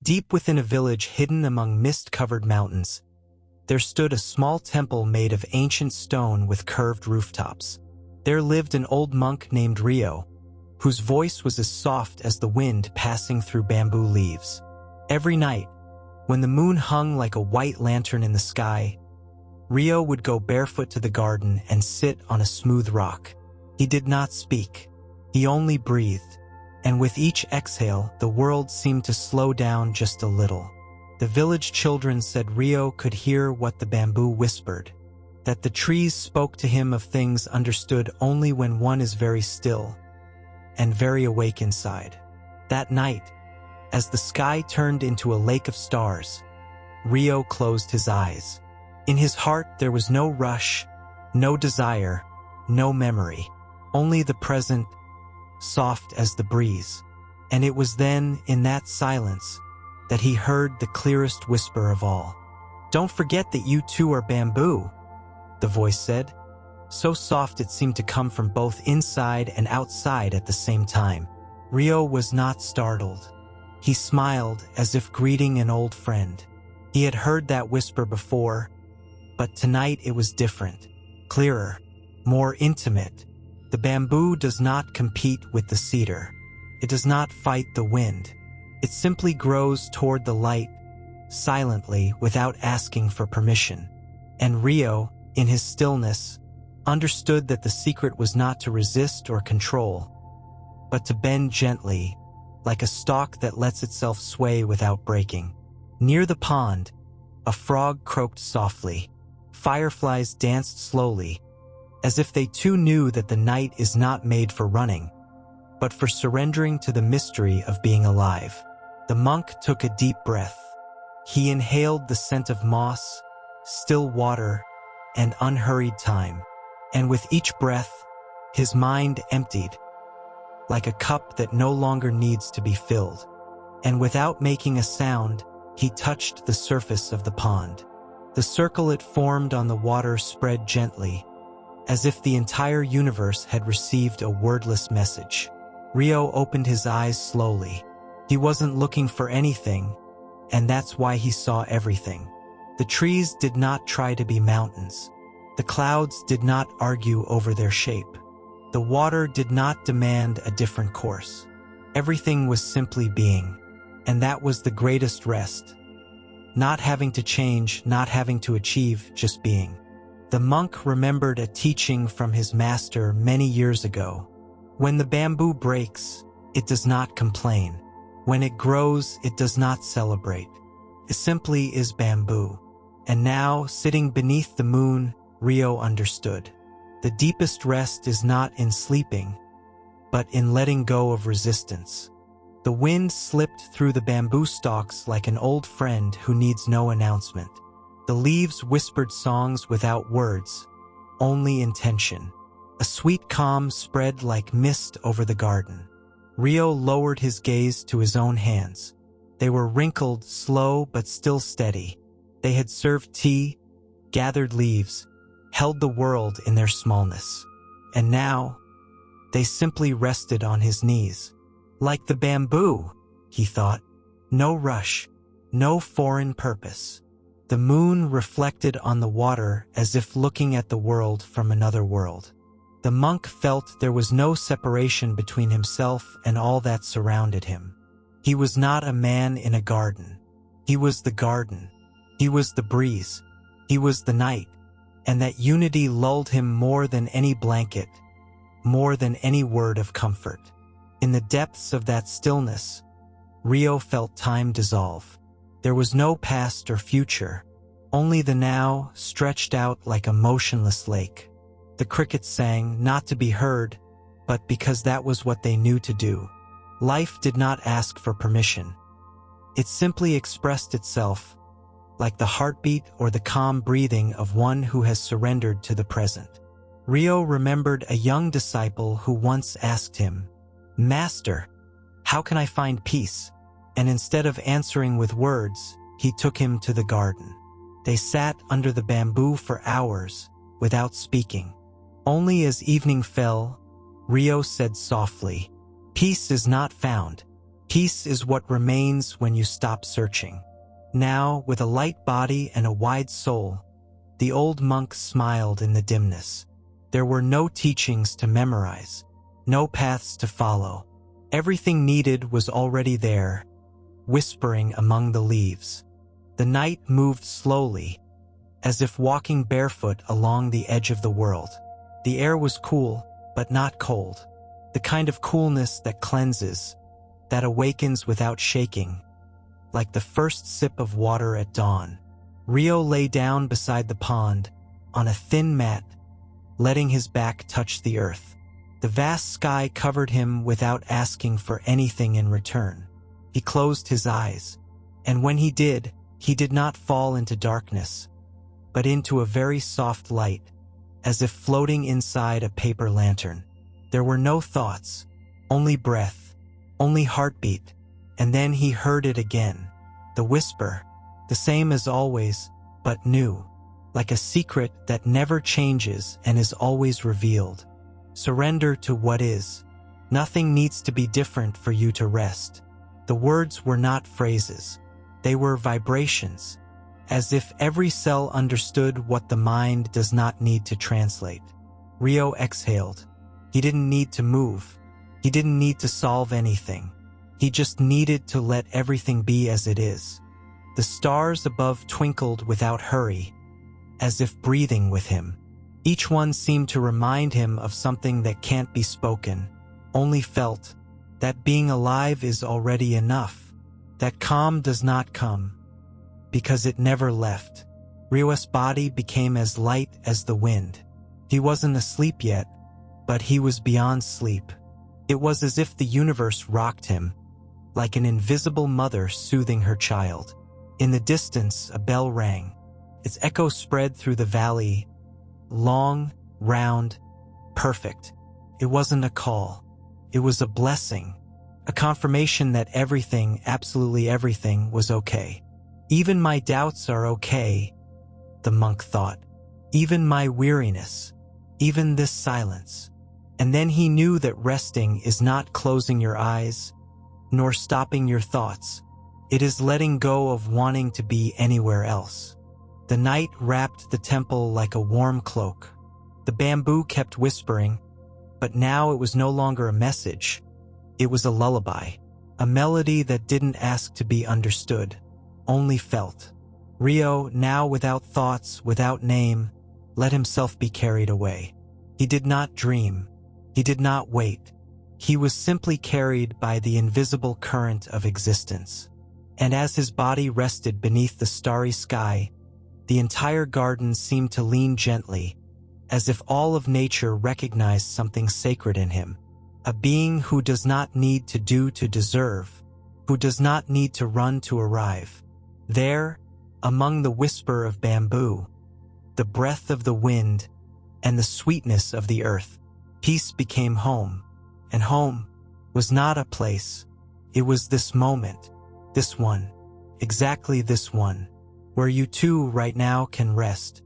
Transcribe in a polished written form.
Deep within a village hidden among mist-covered mountains, there stood a small temple made of ancient stone with curved rooftops. There lived an old monk named Rio, whose voice was as soft as the wind passing through bamboo leaves. Every night, when the moon hung like a white lantern in the sky, Rio would go barefoot to the garden and sit on a smooth rock. He did not speak. He only breathed, and with each exhale, the world seemed to slow down just a little. The village children said Rio could hear what the bamboo whispered, that the trees spoke to him of things understood only when one is very still and very awake inside. That night, as the sky turned into a lake of stars, Rio closed his eyes. In his heart there was no rush, no desire, no memory, only the present, soft as the breeze. And it was then, in that silence, that he heard the clearest whisper of all. "Don't forget that you too are bamboo," the voice said, so soft it seemed to come from both inside and outside at the same time. Rio was not startled. He smiled as if greeting an old friend. He had heard that whisper before, but tonight it was different, clearer, more intimate. The bamboo does not compete with the cedar. It does not fight the wind. It simply grows toward the light, silently, without asking for permission. And Rio, in his stillness, understood that the secret was not to resist or control, but to bend gently, like a stalk that lets itself sway without breaking. Near the pond, a frog croaked softly. Fireflies danced slowly, as if they too knew that the night is not made for running, but for surrendering to the mystery of being alive. The monk took a deep breath. He inhaled the scent of moss, still water, and unhurried time. And with each breath, his mind emptied, like a cup that no longer needs to be filled. And without making a sound, he touched the surface of the pond. The circle it formed on the water spread gently, as if the entire universe had received a wordless message. Rio opened his eyes slowly. He wasn't looking for anything, and that's why he saw everything. The trees did not try to be mountains. The clouds did not argue over their shape. The water did not demand a different course. Everything was simply being, and that was the greatest rest. Not having to change, not having to achieve, just being. The monk remembered a teaching from his master many years ago. When the bamboo breaks, it does not complain. When it grows, it does not celebrate. It simply is bamboo. And now, sitting beneath the moon, Rio understood. The deepest rest is not in sleeping, but in letting go of resistance. The wind slipped through the bamboo stalks like an old friend who needs no announcement. The leaves whispered songs without words, only intention. A sweet calm spread like mist over the garden. Rio lowered his gaze to his own hands. They were wrinkled, slow, but still steady. They had served tea, gathered leaves, held the world in their smallness. And now, they simply rested on his knees. Like the bamboo, he thought. No rush, no foreign purpose. The moon reflected on the water as if looking at the world from another world. The monk felt there was no separation between himself and all that surrounded him. He was not a man in a garden. He was the garden. He was the breeze. He was the night. And that unity lulled him more than any blanket, more than any word of comfort. In the depths of that stillness, Rio felt time dissolve. There was no past or future, only the now stretched out like a motionless lake. The crickets sang, not to be heard, but because that was what they knew to do. Life did not ask for permission. It simply expressed itself, like the heartbeat or the calm breathing of one who has surrendered to the present. Rio remembered a young disciple who once asked him, "Master, how can I find peace?" And instead of answering with words, he took him to the garden. They sat under the bamboo for hours, without speaking. Only as evening fell, Rio said softly, "Peace is not found. Peace is what remains when you stop searching. Now, with a light body and a wide soul, the old monk smiled in the dimness. There were no teachings to memorize, no paths to follow. Everything needed was already there, whispering among the leaves. The night moved slowly, as if walking barefoot along the edge of the world. The air was cool, but not cold. The kind of coolness that cleanses, that awakens without shaking, like the first sip of water at dawn. Rio lay down beside the pond, on a thin mat, letting his back touch the earth. The vast sky covered him without asking for anything in return. He closed his eyes, and when he did not fall into darkness, but into a very soft light, as if floating inside a paper lantern. There were no thoughts, only breath, only heartbeat, and then he heard it again. The whisper, the same as always, but new, like a secret that never changes and is always revealed. Surrender to what is. Nothing needs to be different for you to rest. The words were not phrases. They were vibrations, as if every cell understood what the mind does not need to translate. Rio exhaled. He didn't need to move. He didn't need to solve anything. He just needed to let everything be as it is. The stars above twinkled without hurry, as if breathing with him. Each one seemed to remind him of something that can't be spoken, only felt, that being alive is already enough, that calm does not come, because it never left. Rio's body became as light as the wind. He wasn't asleep yet, but he was beyond sleep. It was as if the universe rocked him, like an invisible mother soothing her child. In the distance, a bell rang. Its echo spread through the valley, long, round, perfect. It wasn't a call. It was a blessing, a confirmation that everything, absolutely everything, was okay. Even my doubts are okay, the monk thought. Even my weariness, even this silence. And then he knew that resting is not closing your eyes, nor stopping your thoughts. It is letting go of wanting to be anywhere else. The night wrapped the temple like a warm cloak. The bamboo kept whispering, but now it was no longer a message. It was a lullaby, a melody that didn't ask to be understood, only felt. Rio, now without thoughts, without name, let himself be carried away. He did not dream. He did not wait. He was simply carried by the invisible current of existence. And as his body rested beneath the starry sky, the entire garden seemed to lean gently, as if all of nature recognized something sacred in him. A being who does not need to do to deserve, who does not need to run to arrive. There, among the whisper of bamboo, the breath of the wind, and the sweetness of the earth, peace became home. And home was not a place. It was this moment, this one, exactly this one, where you too right now can rest,